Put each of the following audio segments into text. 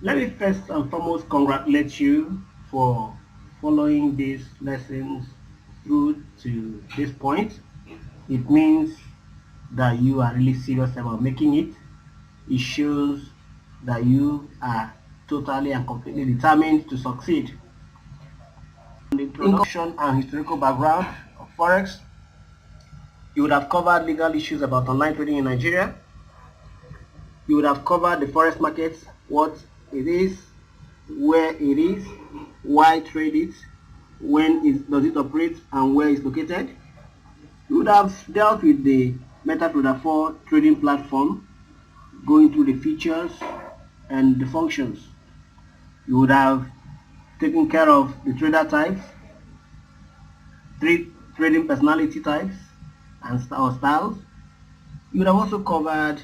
Let me first and foremost congratulate you for following these lessons through to this point. It means that you are really serious about making it. It shows that you are totally and completely determined to succeed. The introduction and historical background of Forex, you would have covered legal issues about online trading in Nigeria. You would have covered the Forex markets, what it is, where it is, why trade it, does it operate, and where it's located. You would have dealt with the MetaTrader 4 trading platform, going through the features and the functions. You would have taken care of the trader types, trading personality types and styles. You would have also covered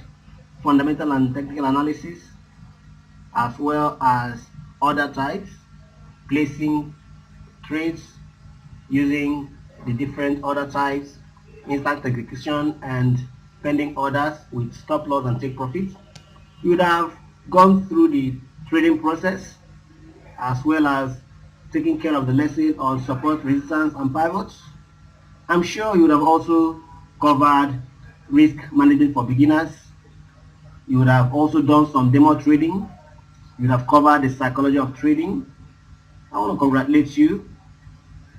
fundamental and technical analysis, as well as order types, placing trades using the different order types, instant execution and pending orders with stop loss and take profit. You would have gone through the trading process, as well as taking care of the lesson on support, resistance and pivots. I'm sure you would have also covered risk management for beginners. You would have also done some demo trading. You would have covered the psychology of trading. I want to congratulate you,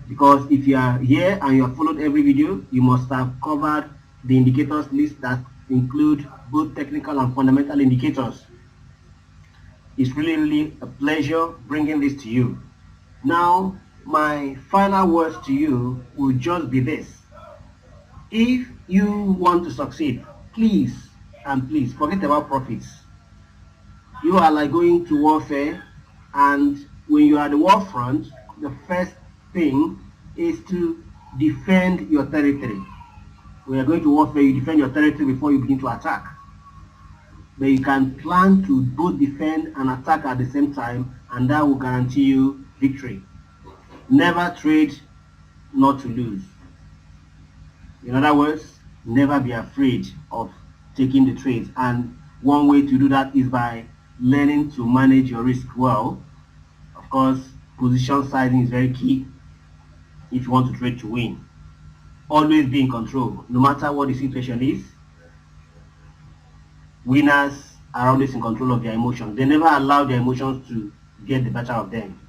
because if you are here and you have followed every video, you must have covered the indicators list that include both technical and fundamental indicators. It's really a pleasure bringing this to you. Now, my final words to you will just be this. If you want to succeed, please forget about profits. You are like going to warfare, and when you are at the war front, the first thing is to defend your territory. When you are going to warfare, you defend your territory before you begin to attack. But you can plan to both defend and attack at the same time, and that will guarantee you victory. Never trade not to lose. In other words, never be afraid of taking the trades, and one way to do that is by learning to manage your risk well. Of course, position sizing is very key if you want to trade to win. Always be in control, no matter what the situation is. Winners are always in control of their emotions. They never allow their emotions to get the better of them.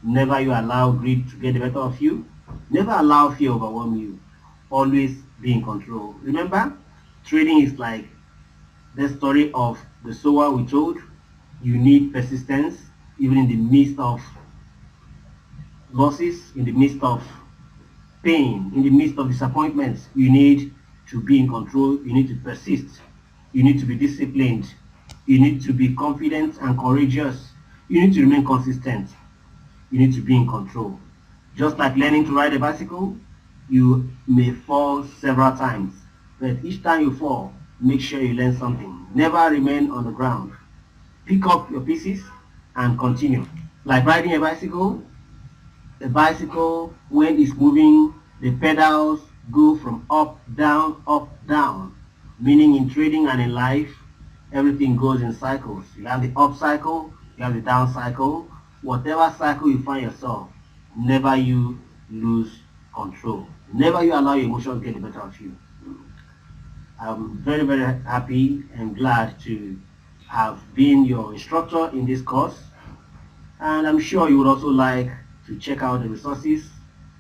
Never you allow greed to get the better of you. Never allow fear to overwhelm you. Always be in control. Remember, trading is like the story of the sower we told. You need persistence, even in the midst of losses, in the midst of pain, in the midst of disappointments. You need to be in control. You need to persist. You need to be disciplined. You need to be confident and courageous. You need to remain consistent. You need to be in control. Just like learning to ride a bicycle, you may fall several times, but each time you fall, make sure you learn something. Never remain on the ground. Pick up your pieces and continue. Like riding a bicycle, when it's moving, the pedals go from up, down. Meaning in trading and in life, everything goes in cycles. You have the up cycle, you have the down cycle. Whatever cycle you find yourself, never you lose control. Never you allow your emotions get the better of you. I'm very, very happy and glad to have been your instructor in this course. And I'm sure you would also like to check out the resources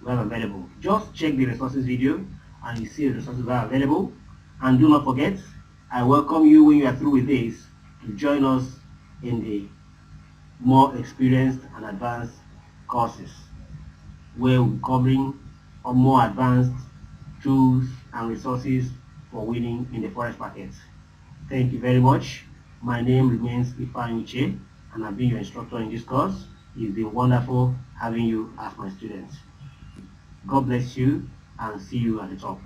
we have available. Just check the resources video and you see the resources we have available. And do not forget, I welcome you when you are through with this to join us in the more experienced and advanced courses, where we're covering more advanced tools and resources for winning in the Forex market. Thank you very much. My name remains Ifeanyi, and I've been your instructor in this course. It's been wonderful having you as my student. God bless you, and see you at the top.